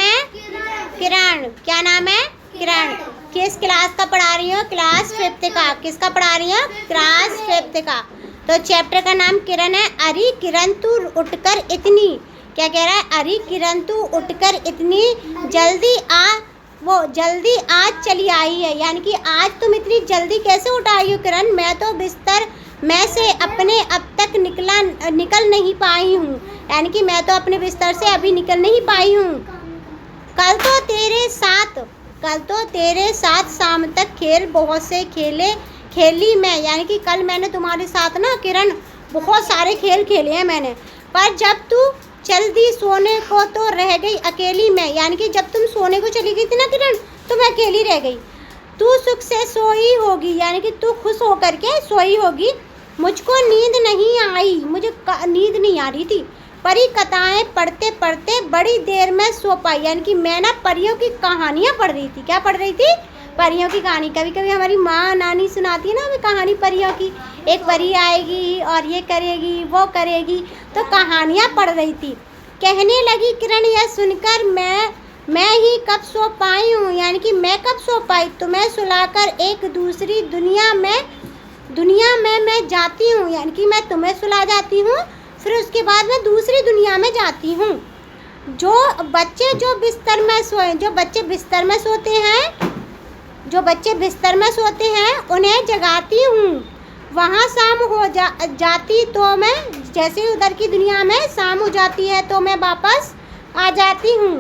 है? किरण। क्या नाम है? किरण। किस क्लास का पढ़ा रही हो? क्लास 5th का। किसका पढ़ा रही हो? क्लास 5th का। तो चैप्टर का नाम किरण है। अरे किरण तू उठकर इतनी, क्या कह रहा है? अरे किरण तू उठकर इतनी जल्दी आ, वो जल्दी आज चली आई है, यानी कि आज तुम इतनी जल्दी कैसे उठ आई हो किरण? मैं तो बिस्तर में से अपने अब तक निकल नहीं पाई हूँ, यानी कि मैं तो अपने बिस्तर से अभी निकल नहीं पाई हूँ। कल तो तेरे साथ शाम तक खेल बहुत से खेली मैं, यानी कि कल मैंने तुम्हारे साथ ना किरण बहुत सारे खेल खेले हैं मैंने, पर जब तू जल्दी सोने को तो रह गई अकेली मैं, यानी कि जब तुम सोने को चली गई थी ना किरण तो मैं अकेली रह गई। तू सुख से सोई होगी, यानी कि तू खुश होकर के सोई होगी। मुझको नींद नहीं आई, मुझे नींद नहीं आ रही थी। परी कथाएं पढ़ते पढ़ते बड़ी देर में सो पाई, यानी कि मैं ना परियों की कहानियाँ पढ़ रही थी। क्या पढ़ रही थी? परियों की कहानी। कभी कभी हमारी माँ नानी सुनाती है ना हमें कहानी परियों की, एक परी आएगी और ये करेगी वो करेगी, तो कहानियाँ पढ़ रही थी। कहने लगी किरण यह सुनकर मैं ही कब सो पाई हूँ, यानी कि मैं कब सो पाई? तुम्हें सुलाकर एक दूसरी दुनिया में मैं जाती हूँ, यानी कि मैं तुम्हें सुला जाती हूँ, फिर उसके बाद मैं दूसरी दुनिया में जाती हूँ। जो बच्चे बिस्तर में सोते हैं उन्हें जगाती हूँ। वहाँ शाम हो जाती तो मैं, जैसे उधर की दुनिया में शाम हो जाती है तो मैं वापस आ जाती हूँ।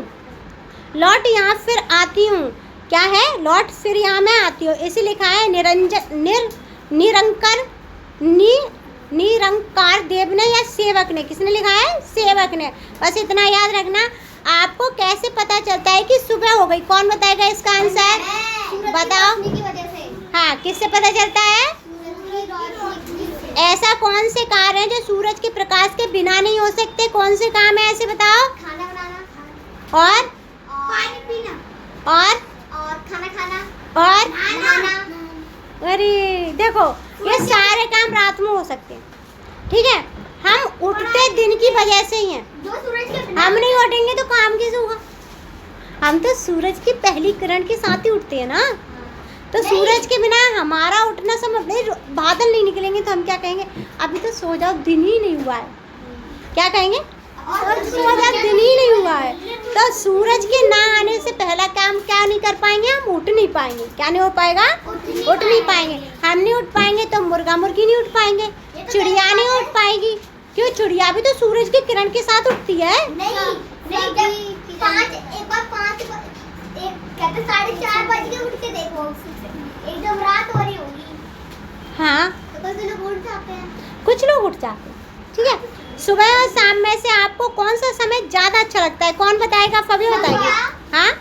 लौट यहाँ फिर आती हूँ। क्या है? लौट फिर यहाँ मैं आती हूँ। इसे लिखा है निरंकार देव ने या सेवक ने? किसने लिखा है? सेवक ने। बस इतना याद रखना। आपको कैसे पता चलता है कि सुबह हो गई? कौन बताएगा इसका आंसर? बताओ। हाँ, किससे पता चलता है? ऐसा कौन से कार्य हैं जो सूरज के प्रकाश के बिना नहीं हो सकते? कौन से काम है ऐसे बताओ? खाना बनाना और पानी पीना और खाना खाना और नहाना। अरे देखो, ये सारे काम रात में हो सकते हैं, ठीक है? हम उठते दिन की वजह से ही हैं। जो सूरज के बिना हम नहीं उठेंगे तो काम कैसे होगा? हम तो सूरज की पहली किरण के साथ ही उठते हैं ना, तो सूरज के बिना हमारा उठना संभव नहीं। बादल नहीं निकलेंगे तो हम क्या कहेंगे? अभी तो सो जाओ, दिन ही नहीं हुआ है। क्या कहेंगे? सो जाओ, दिन ही नहीं हुआ है। तो सूरज के ना आने से पहला काम क्या नहीं कर पाएंगे? हम उठ नहीं पाएंगे। क्या नहीं हो पाएगा? उठ नहीं पाएंगे। हम नहीं उठ पाएंगे तो मुर्गा मुर्गी नहीं उठ पाएंगे, चिड़िया नहीं उठ पाएगी। क्यों? चिड़िया भी तो सूरज की किरण के साथ उठती है। कहते 4:30 बज के उठ के देखो, एकदम रात हो रही होगी। हाँ, तो कुछ लोग उठ जाते हैं। कुछ लोग उठ जाते हैं, ठीक है। सुबह और शाम में से आपको कौन सा समय ज़्यादा अच्छा लगता है? कौन बताएगा? फबी बताएगी। हाँ,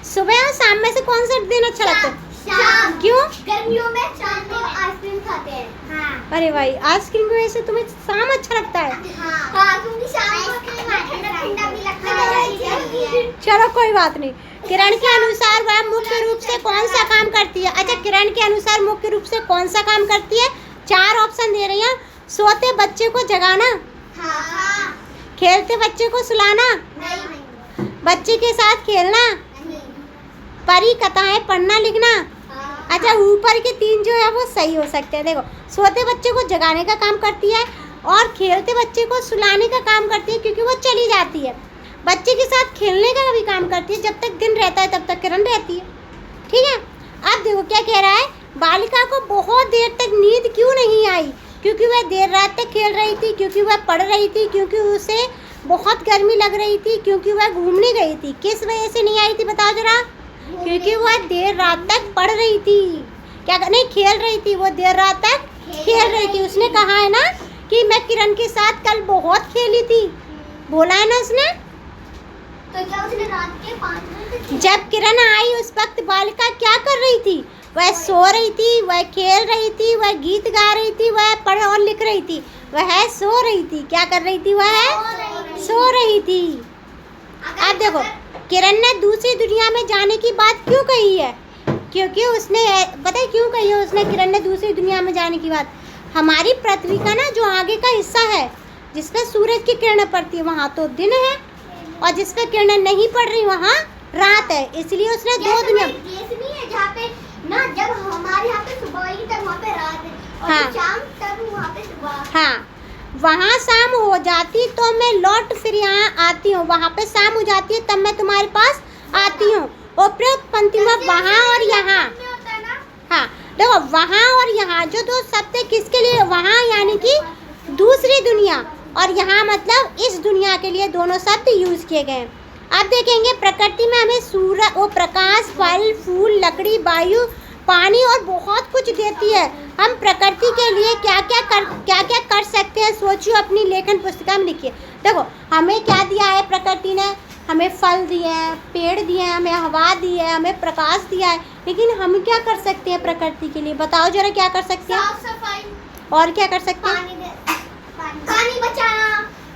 सुबह और शाम में से कौन सा दिन अच्छा लगता है? शाम। क्यों? गर्मियों में शाम को आइसक्रीम खाते हैं। हाँ। अरे भाई, आइसक्रीम की वजह से तुम्हें शाम अच्छा लगता है? हाँ, क्योंकि शाम को ठंडा ठंडा भी लगता है। चलो कोई बात नहीं। किरण के अनुसार वह मुख्य रूप से कौन सा काम करती है? अच्छा, किरण के अनुसार मुख्य रूप से कौन सा काम करती है? 4 ऑप्शन दे रही हैं। सोते बच्चे को जगाना, हाँ। खेलते बच्चे को सुलाना, नहीं। बच्चे के साथ खेलना, नहीं। परी कथाएं पढ़ना लिखना। हाँ। अच्छा, ऊपर के 3 जो है वो सही हो सकते हैं। देखो, सोते बच्चे को जगाने का काम करती है और खेलते बच्चे को सुलाने का काम करती है क्योंकि वो चली जाती है। बच्चे के साथ खेलने का भी काम करती है। जब तक दिन रहता है तब तक किरण रहती है, ठीक है। अब देखो क्या कह रहा है। बालिका को बहुत देर तक नींद क्यों नहीं आई? क्योंकि वह देर रात तक खेल रही थी, क्योंकि वह पढ़ रही थी, क्योंकि उसे बहुत गर्मी लग रही थी, क्योंकि वह घूमने गई थी। किस वजह से नहीं आई थी बताओ जरा? क्योंकि वह देर रात तक पढ़ रही थी। क्या नहीं, खेल रही थी। वो देर रात तक खेल रही थी। उसने कहा है ना कि मैं किरण के साथ कल बहुत खेली थी, बोला है ना उसने। तो क्या उसने रात के 5 बजे? जब किरण आई उस वक्त बालिका क्या कर रही थी? वह सो रही थी, वह खेल रही थी, वह गीत गा रही थी, वह पढ़ और लिख रही थी, वह सो रही थी। क्या कर रही थी? वह सो रही थी। अब देखो, किरण ने दूसरी दुनिया में जाने की बात क्यों कही है? क्योंकि उसने, पता है क्यों कही है उसने किरण ने दूसरी दुनिया में जाने की बात? हमारी पृथ्वी का ना जो आगे का हिस्सा है जिसमें सूरज की किरणें पड़ती है, वहाँ तो दिन है, और जिस पे किरणें नहीं पड़ रही वहाँ रात है, इसलिए उसने दो दुनिया। जैसे नहीं है जहाँ पे ना जब हमारे यहाँ पे सुबह होगी तब वहाँ पे रात है और हाँ। जब शाम तब वहाँ पे सुबह। हाँ, वहाँ शाम हो जाती तो मैं लौट फिर यहाँ आती हूँ, वहाँ पे शाम हो जाती है तब मैं तुम्हारे पास आती हूँ। उपरोक्त पंक्ति में वहाँ और यहाँ, होता है ना। हाँ देखो वहाँ और यहाँ जो दो शब्द है किसके लिए, वहाँ यानी कि दूसरी दुनिया और यहाँ मतलब इस दुनिया के लिए दोनों शब्द यूज किए गए हैं। अब देखेंगे प्रकृति में हमें सूरज वो प्रकाश, फल फूल, लकड़ी, वायु, पानी और बहुत कुछ देती है। हम प्रकृति के लिए क्या क्या कर सकते हैं, सोचिए, अपनी लेखन पुस्तिका में लिखिए। देखो हमें क्या दिया है प्रकृति ने, हमें फल दिए हैं, पेड़ दिए हैं, हमें हवा दी है, हमें प्रकाश दिया है, लेकिन हम क्या कर सकते हैं प्रकृति के लिए, बताओ जरा क्या कर सकते हैं? साफ सफाई और क्या कर सकते हैं? पानी बचाना,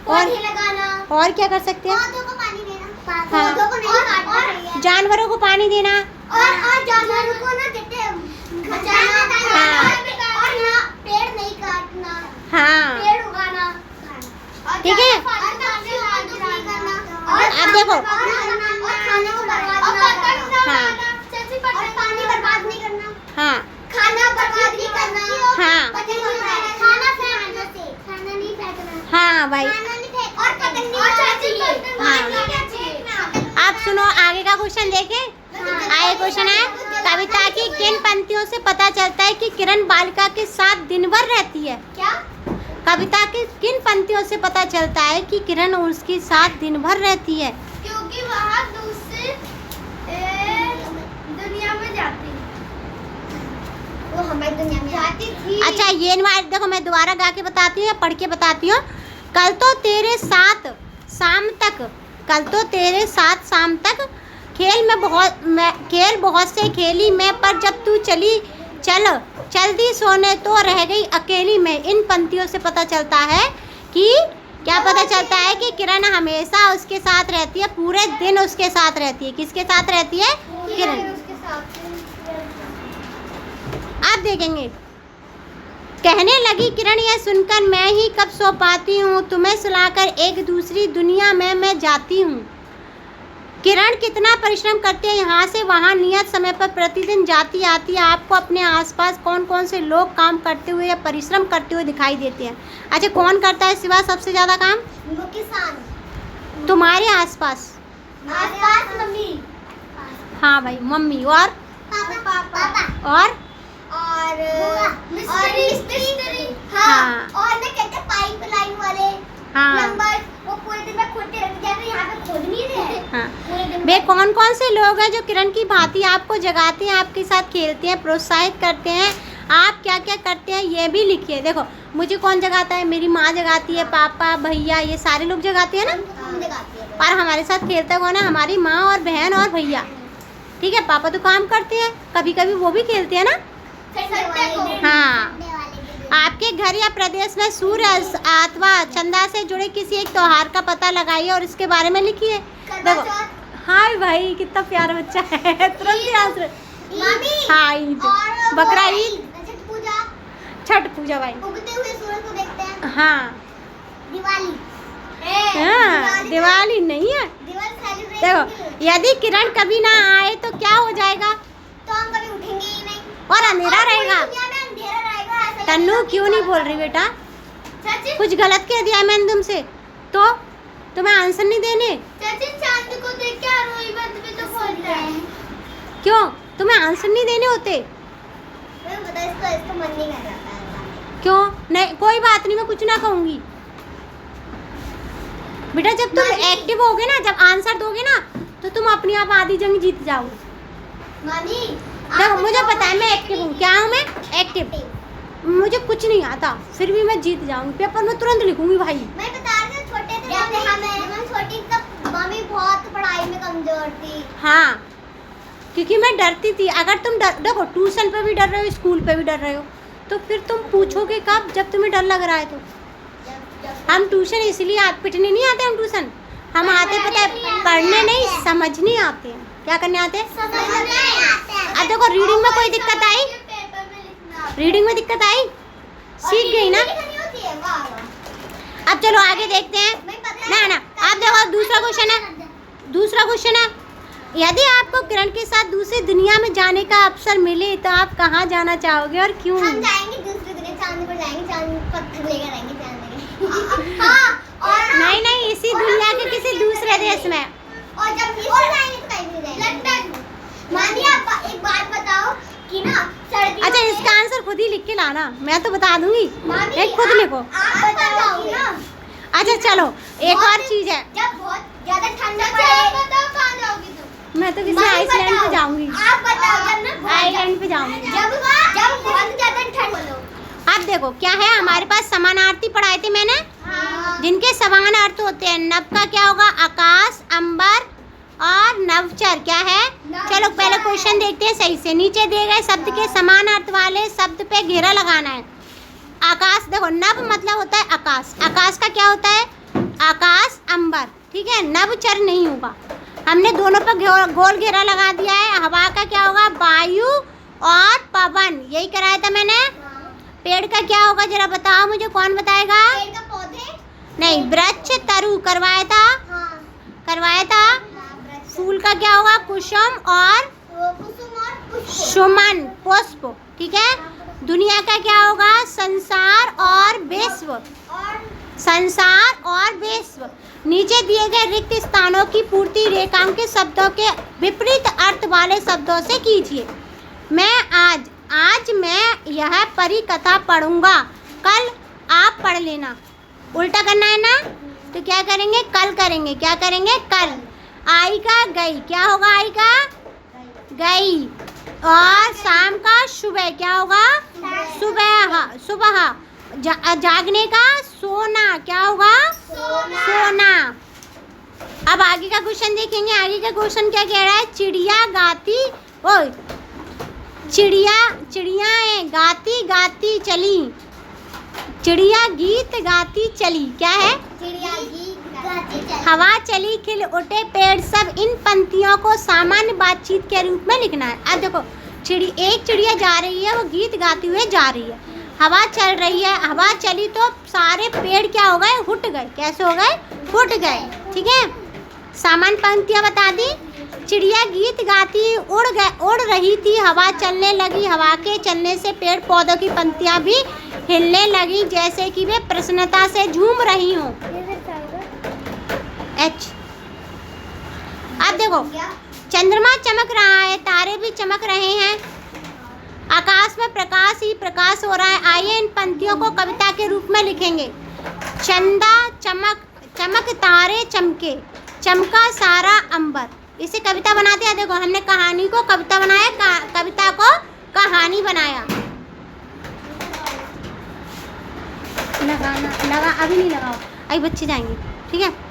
पौधे लगाना। और क्या कर सकते हैं? पौधों को पानी देना, हाँ। पौधों को नहीं काटना चाहिए। जानवरों को पानी देना, और जानवरों को ना देते बचाना, हाँ। और ना पेड़ नहीं काटना, हाँ पेड़ उगाना, ठीक है। अब देखो और खाने को बर्बाद ना करना, हाँ। और पानी बर्बाद नहीं करना, हाँ खाना बर्बाद नहीं करना, हाँ। खाना फेंकना से, खाना नहीं फेंकना, हाँ भाई। खाना नहीं फेंक और पतंग नहीं हाँ। आप सुनो आगे का क्वेश्चन देखें। आगे क्वेश्चन है, कविता की किन पंक्तियों से पता चलता है कि किरण बालिका के साथ दिन भर रहती है? क्या? कविता की किन पंक्तियों से पता चलता है कि किरण उसके साथ दिन भर रहती है? क्योंकि वहाँ दूसरी दुनिया में जाती है। वो हमारी दुनिया में जाती थी। अच्छा ये देखो मैं दोबारा गा के बताती हूँ या पढ़ के बताती हूँ। कल तो तेरे साथ शाम तक, कल तो तेरे साथ शाम तक खेल बहुत से खेली मैं, पर जब तू चल दी सोने तो रह गई अकेली मैं। इन पंक्तियों से पता चलता है कि क्या पता चलता है कि किरण हमेशा उसके साथ रहती है, पूरे दिन उसके साथ रहती है। किसके साथ रहती है? किरण। आप देखेंगे, कहने लगी किरण यह सुनकर मैं ही कब सो पाती हूँ, तुम्हें सुलाकर एक दूसरी दुनिया में मैं जाती हूँ। किरण कितना परिश्रम करती है, यहाँ से वहाँ नियत समय पर प्रतिदिन जाती आती है। आपको अपने आसपास कौन कौन से लोग काम करते हुए या परिश्रम करते हुए दिखाई देते हैं? अच्छा कौन करता है सिवा सबसे ज़्यादा काम? किसान। तुम्हारे आसपास? मम्मी। हाँ भाई मम्मी। और पापा। और मिस्त्री। हाँ। और ना कहते पाइप लाइन वाले, हाँ प्लम्बर, वो पूरे दिन में खोदते रहते, जैसे यहाँ पे खोद नहीं रहे। हाँ। पूरे दिन वे कौन कौन से लोग हैं जो किरण की भांति आपको जगाते हैं, आपके साथ खेलते हैं, प्रोत्साहित करते हैं? आप क्या क्या करते हैं ये भी लिखिए। देखो मुझे कौन जगाता है? मेरी माँ जगाती है, पापा, भैया, ये सारे लोग जगाते हैं ना। हम जगाते हैं। और हमारे साथ खेलता कौन है? हमारी माँ और बहन और भैया। ठीक है, पापा तो काम करते हैं, कभी कभी वो भी खेलते हैं ना। हाँ। आपके घर या प्रदेश में सूर्य अथवा चंदा से जुड़े किसी एक त्योहार का पता लगाइए और इसके बारे में लिखिए। देखो हाय भाई कितना प्यारा बच्चा है, तुरंत याद हाँ ईद, बकरा ईद, छठ पूजा भाई, उगते हुए सूरज को देखते हैं। हाँ दिवाली। हाँ दिवाली नहीं है। दिवाली सेलिब्रेट। देखो यदि किरण कभी ना आए तो क्या हो जाएगा? तो हम कभी उठेंगे ही नहीं और अंधेरा रहेगा। दुनिया में अंधेरा रहेगा। ऐसा तन्नू क्यों नहीं बोल रही बेटा? चाची, कुछ गलत कह दिया मैंने तुमसे तो तुम्हें आंसर नहीं देने? चाची चांद को देख के रोई बंद में तो खोलता है। क्यों तुम्हें आंसर नहीं देने होते? मैं बता इसको मन नहीं कर रहा था। क्यों नहीं? कोई बात नहीं, मैं कुछ ना कहूँगी बेटा। जब तुम एक्टिव होगे ना, जब आंसर दोगे ना, तो तुम अपने आप आधी जंग जीत जाओगे। मामी देखो मुझे पता है मैं एक्टिव हूँ। क्या हूँ मैं? एक्टिव। मुझे कुछ नहीं आता फिर भी मैं जीत जाऊंगी, पेपर में तुरंत लिखूंगी भाई। मैं बता रही हूँ छोटे थे जब हम छोटी तब मम्मी बहुत पढ़ाई में कमजोर थी। हाँ क्योंकि मैं डरती थी। अगर तुम देखो ट्यूशन पे भी डर रहे हो, स्कूल पे भी डर रहे हो, तो फिर तुम पूछोगे कब? जब तुम्हें डर लग रहा है तो। हम ट्यूशन इसलिए पिटने नहीं आते, हम ट्यूशन हम आते पता है पढ़ने नहीं, समझने आते हैं। क्या करने आते हैं? अब देखो रीडिंग में कोई दिक्कत आई? रीडिंग में दिक्कत आई? सीख गई ना। अब चलो आगे देखते हैं। ना ना, आप देखो दूसरा क्वेश्चन है, दूसरा क्वेश्चन है, यदि आपको किरण के साथ दूसरी दुनिया में जाने का अवसर मिले तो आप कहाँ जाना चाहोगे और क्यों? हम जाएंगे दूसरी दुनिया, चांद पर जाएंगे, चांद पत्थर लेकर आएंगे चांद। हाँ, और नहीं नहीं, इसी दुनिया के किसी दूसरे देश में। और जब और जाएंगे तो कहीं भी जाएंगे लंदन। मानिए आप एक बात बताओ कि ना सर्दियों अच्छा, में- इसका आंसर खुद ही लिख के लाना, मैं तो बता दूंगी, मामी, एक खुद लिखो। आप बताओ कि ना अच्छा चलो, एक और चीज है, जब बहुत ज्यादा ठंडा पड़े, आप बताओ कहाँ जाओगी तुम? मैं तो किसी मामी आइसलैंड बताओ। पे जाऊंगी, आप बताओ जब ना बहुत आइलैंड पे जाऊंगी। जब जब बहुत ज्यादा ठंड बोलो। अब देखो क्या है, हमारे पास समानार्थी पढ़ाए थे मैंने, हाँ। जिनके समान अर्थ होते हैं। नभ का क्या होगा? आकाश, अंबर, और नवचर क्या है? चलो पहले क्वेश्चन देखते हैं सही से। नीचे दिए गए शब्द के समान अर्थ वाले शब्द पे घेरा लगाना है। आकाश, देखो नभ मतलब होता है आकाश, आकाश का क्या होता है? आकाश, अंबर, ठीक है, नवचर नहीं होगा। हमने दोनों पर गोल घेरा लगा दिया है। हवा का क्या होगा? वायु और पवन, यही कराया था मैंने। पेड़ का क्या होगा जरा बताओ मुझे, कौन बताएगा? पेड़ का पौधे? नहीं, वृक्ष, तरु करवाया था, हाँ। करवाया था। फूल का क्या होगा? कुसुम और कुसुम और पुष्प। सुमन, पुष्प, ठीक है। दुनिया का क्या होगा? संसार और विश्व, और संसार और विश्व। नीचे दिए गए रिक्त स्थानों की पूर्ति रेखांकित शब्दों के विपरीत अर्थ वाले शब्दों से कीजिए। आज मैं यह परिकथा पढ़ूंगा, कल आप पढ़ लेना। उल्टा करना है ना, तो क्या करेंगे? कल करेंगे। क्या करेंगे? कल। आई का गई, क्या होगा? आई का गई। और शाम का सुबह, क्या होगा? सुबह, सुबह। जागने का सोना, क्या होगा? सोना। अब आगे का क्वेश्चन देखेंगे। आगे का क्वेश्चन क्या कह रहा है? चिड़िया गाती, ओ चिड़िया गाती गाती चली, चिड़िया गीत गाती चली, क्या है? चिड़िया गीत गाती चली। हवा चली, खिल उठे पेड़ सब। इन पंक्तियों को सामान्य बातचीत के रूप में लिखना है। अब देखो, एक चिड़िया जा रही है, वो गीत गाती हुए जा रही है। हवा चल रही है, हवा चली तो सारे पेड़ क्या हो गए? फूट गए। कैसे हो गए? फूट गए, ठीक है। सामान्य पंक्तियाँ बता दी। चिड़िया गीत गाती उड़ रही थी, हवा चलने लगी, हवा के चलने से पेड़ पौधों की पंक्तियाँ भी हिलने लगी जैसे कि वे प्रसन्नता से झूम रही हों। एच। अब देखो, चंद्रमा चमक रहा है, तारे भी चमक रहे हैं, आकाश में प्रकाश ही प्रकाश हो रहा है। आइए इन पंक्तियों को कविता के रूप में लिखेंगे। चंदा चमक चमक, तारे चमके, चमका सारा अंबर। इसे कविता बनाते हैं। देखो, हमने कहानी को कविता बनाया, कविता को कहानी बनाया। लगाना लगा, अभी नहीं लगाओ, अभी बच्चे जाएंगे, ठीक है।